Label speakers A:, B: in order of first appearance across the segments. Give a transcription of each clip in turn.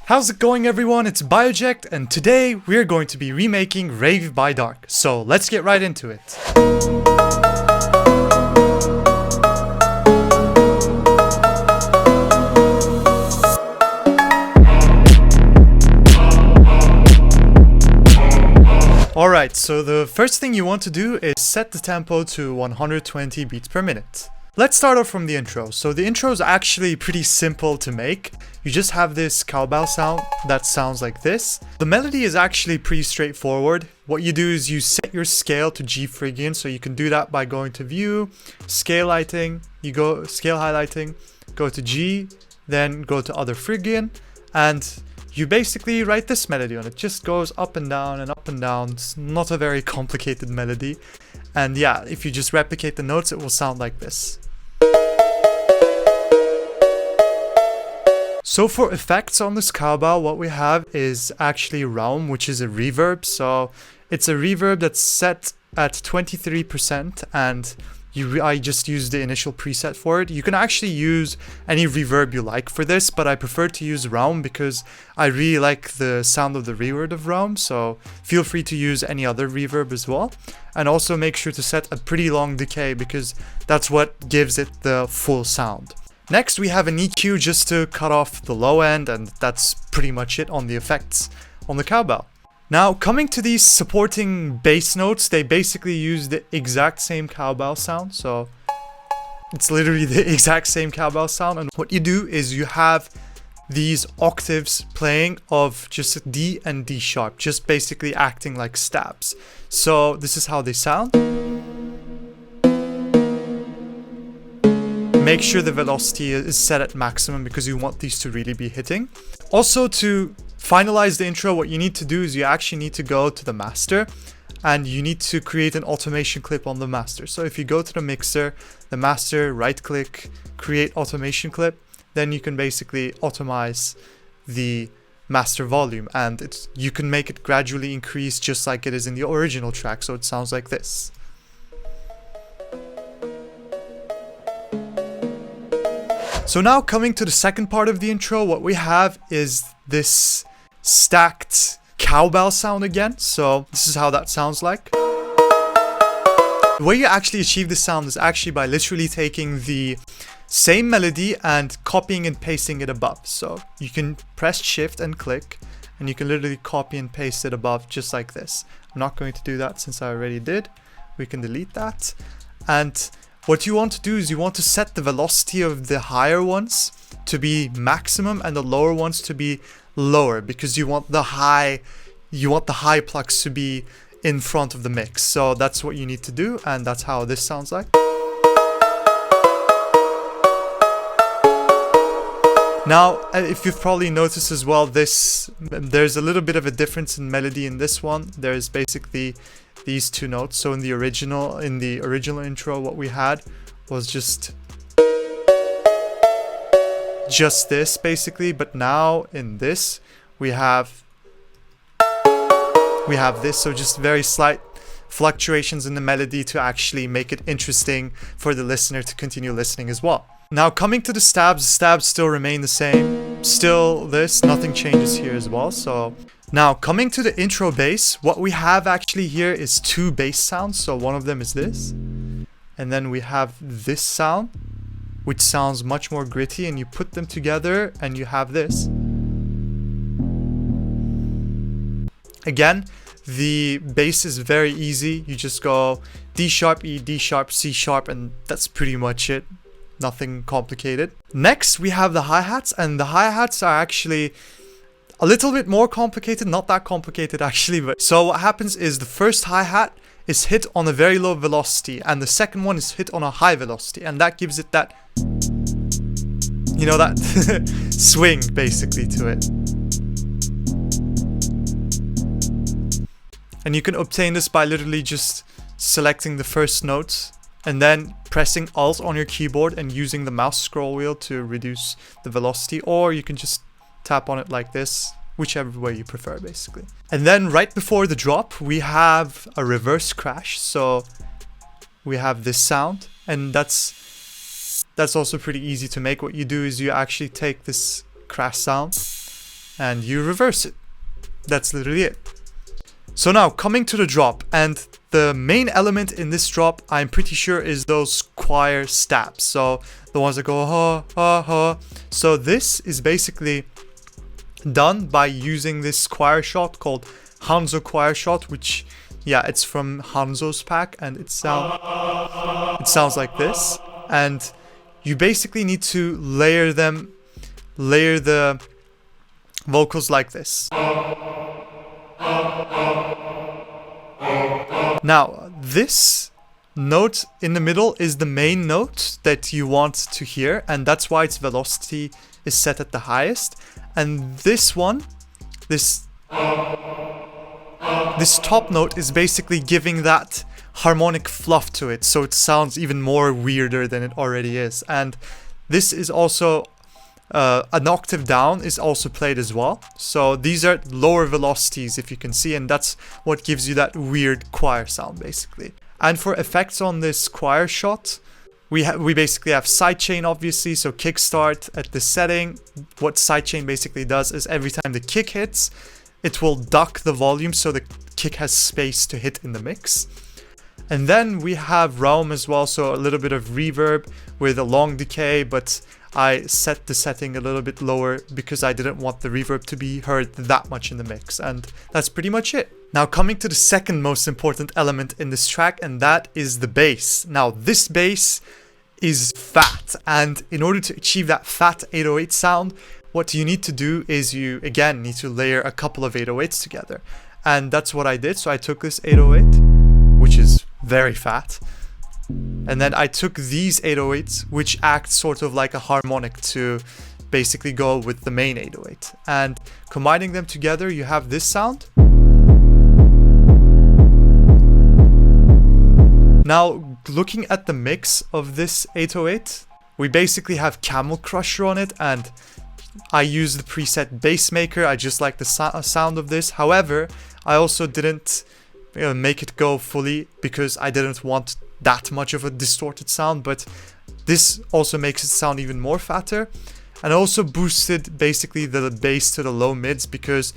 A: How's it going, everyone? It's Bioject, and today we're going to be remaking Rave by Dark. So let's get right into it. Alright, so the first thing you want to do is set the tempo to 120 beats per minute. Let's start off from the intro. So the intro is actually pretty simple to make. You just have this cowbell sound that sounds like this. The melody is actually pretty straightforward. What you do is you set your scale to G Phrygian, so you can do that by going to View, Scale Lighting, you go Scale Highlighting, go to G, then go to Other Phrygian, and you basically write this melody on it. Just goes up and down and up and down. It's not a very complicated melody. And yeah, if you just replicate the notes, it will sound like this. So for effects on this cowbell, what we have is actually Realm, which is a reverb. So it's a reverb that's set at 23%, and I just used the initial preset for it. You can actually use any reverb you like for this, but I prefer to use Realm because I really like the sound of the reverb of Realm. So feel free to use any other reverb as well. And also make sure to set a pretty long decay because that's what gives it the full sound. Next, we have an EQ just to cut off the low end, and that's pretty much it on the effects on the cowbell. Now, coming to these supporting bass notes, they basically use the exact same cowbell sound. So it's literally the exact same cowbell sound. And what you do is you have these octaves playing of just D and D sharp, just basically acting like stabs. So this is how they sound. Make sure the velocity is set at maximum because you want these to really be hitting. Also, to finalize the intro, what you need to do is you actually need to go to the master and you need to create an automation clip on the master. So if you go to the mixer, the master, right click, create automation clip, then you can basically automize the master volume, and you can make it gradually increase just like it is in the original track. So it sounds like this. So now coming to the second part of the intro, what we have is this stacked cowbell sound again. So this is how that sounds like. The way you actually achieve this sound is actually by literally taking the same melody and copying and pasting it above. So you can press shift and click and you can literally copy and paste it above just like this. I'm not going to do that since I already did. We can delete that. And what you want to do is you want to set the velocity of the higher ones to be maximum and the lower ones to be lower, because you want the high plucks to be in front of the mix. So that's what you need to do, and that's how this sounds like. Now, if you've probably noticed as well, there's a little bit of a difference in melody in this one. There's basically these two notes. So in the original intro, what we had was just this basically, but now in this we have this. So just very slight fluctuations in the melody to actually make it interesting for the listener to continue listening as well. Now coming to the stabs still remain the same. Still this, nothing changes here as well. So now coming to the intro bass, what we have actually here is two bass sounds. So one of them is this, and then we have this sound, which sounds much more gritty, and you put them together and you have this. Again, the bass is very easy. You just go D sharp, E, D sharp, C sharp, and that's pretty much it. Nothing complicated. Next, we have the hi-hats, and the hi-hats are actually a little bit more complicated. Not that complicated actually, but so what happens is the first hi-hat is hit on a very low velocity and the second one is hit on a high velocity, and that gives it that, you know, that swing basically to it. And you can obtain this by literally just selecting the first note and then pressing Alt on your keyboard and using the mouse scroll wheel to reduce the velocity, or you can just tap on it like this, whichever way you prefer basically. And then right before the drop, we have a reverse crash. So we have this sound, and that's also pretty easy to make. What you do is you actually take this crash sound and you reverse it. That's literally it. So now coming to the drop, and the main element in this drop, I'm pretty sure, is those choir stabs. So the ones that go ha ha ha. So this is basically done by using this choir shot called Hanzo choir shot, which, yeah, it's from Hanzo's pack, and it sounds like this. And you basically need to layer the vocals like this. Now, this note in the middle is the main note that you want to hear, and that's why its velocity is set at the highest. And this one, this top note is basically giving that harmonic fluff to it, so it sounds even more weirder than it already is. And this is also an octave down is also played as well. So these are lower velocities, if you can see, and that's what gives you that weird choir sound basically. And for effects on this choir shot, we basically have sidechain, obviously. So kickstart at this setting. What sidechain basically does is every time the kick hits, it will duck the volume so the kick has space to hit in the mix. And then we have realm as well, so a little bit of reverb with a long decay, but I set the setting a little bit lower because I didn't want the reverb to be heard that much in the mix. And that's pretty much it. Now coming to the second most important element in this track, and that is the bass. Now this bass is fat, and in order to achieve that fat 808 sound, what you need to do is you again need to layer a couple of 808s together. And that's what I did. So I took this 808, which is very fat, and then I took these 808s, which act sort of like a harmonic to basically go with the main 808. And combining them together, you have this sound. Now, looking at the mix of this 808, we basically have Camel Crusher on it, and I use the preset Bass Maker. I just like the sound of this. However, I also didn't make it go fully because I didn't want that much of a distorted sound, but this also makes it sound even more fatter. And I also boosted basically the bass to the low mids because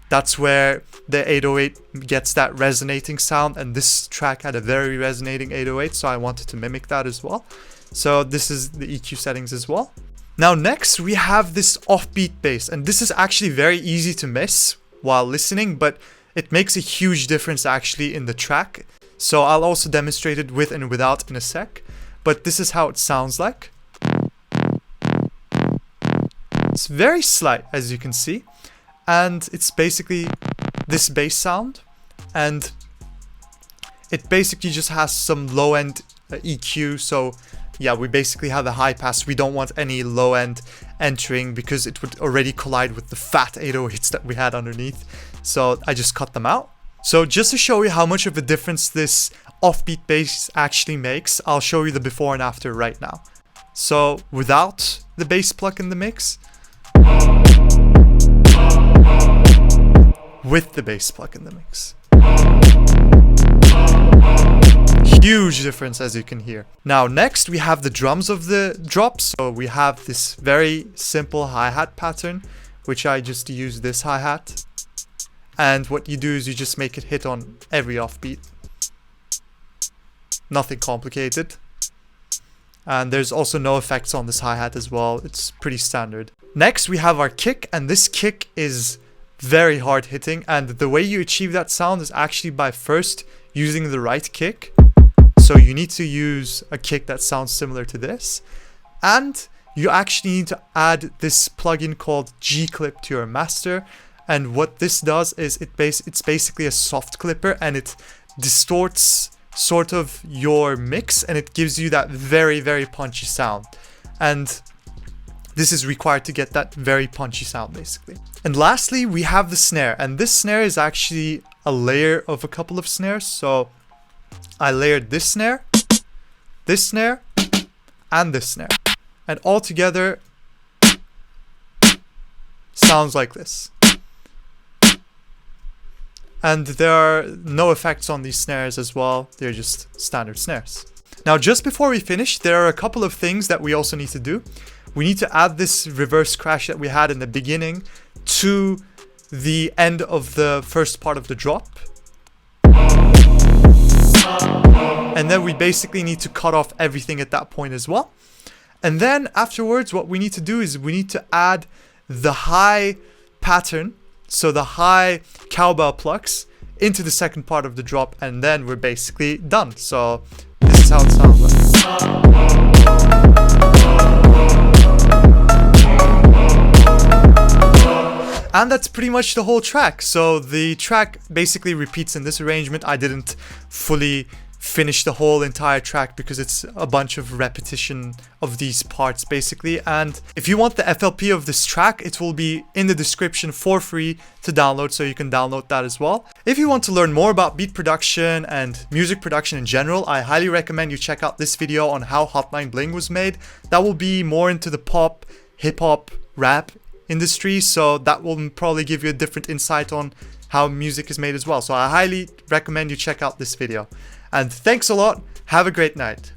A: that's where the 808 gets that resonating sound, and this track had a very resonating 808, so I wanted to mimic that as well. So this is the EQ settings as well. Now next we have this offbeat bass, and this is actually very easy to miss while listening, but it makes a huge difference actually in the track. So I'll also demonstrate it with and without in a sec, but this is how it sounds like. It's very slight, as you can see, and it's basically this bass sound, and it basically just has some low end EQ. So yeah, we basically have a high pass. We don't want any low end entering because it would already collide with the fat 808s that we had underneath. So I just cut them out. So just to show you how much of a difference this offbeat bass actually makes, I'll show you the before and after right now. So without the bass pluck in the mix, with the bass pluck in the mix. Huge difference, as you can hear. Now next we have the drums of the drop. So we have this very simple hi-hat pattern, which I just use this hi-hat. And what you do is you just make it hit on every offbeat. Nothing complicated. And there's also no effects on this hi-hat as well. It's pretty standard. Next we have our kick, and this kick is very hard hitting, and the way you achieve that sound is actually by first using the right kick. So you need to use a kick that sounds similar to this, and you actually need to add this plugin called G-Clip to your master. And what this does is it's basically a soft clipper, and it distorts sort of your mix, and it gives you that very, very punchy sound. And this is required to get that very punchy sound basically. And lastly, we have the snare, and this snare is actually a layer of a couple of snares. So I layered this snare, and this snare, and all together sounds like this. And there are no effects on these snares as well. They're just standard snares. Now, just before we finish, there are a couple of things that we also need to do. We need to add this reverse crash that we had in the beginning to the end of the first part of the drop. And then we basically need to cut off everything at that point as well. And then afterwards, what we need to do is we need to add the high pattern, so the high cowbell plucks, into the second part of the drop, and then we're basically done. So this is how it sounds like. And that's pretty much the whole track. So the track basically repeats in this arrangement. I didn't fully finish the whole entire track because it's a bunch of repetition of these parts basically. And if you want the FLP of this track, it will be in the description for free to download, so you can download that as well. If you want to learn more about beat production and music production in general, I highly recommend you check out this video on how Hotline Bling was made. That will be more into the pop, hip-hop, rap industry, so that will probably give you a different insight on how music is made as well. So I highly recommend you check out this video. And thanks a lot. Have a great night.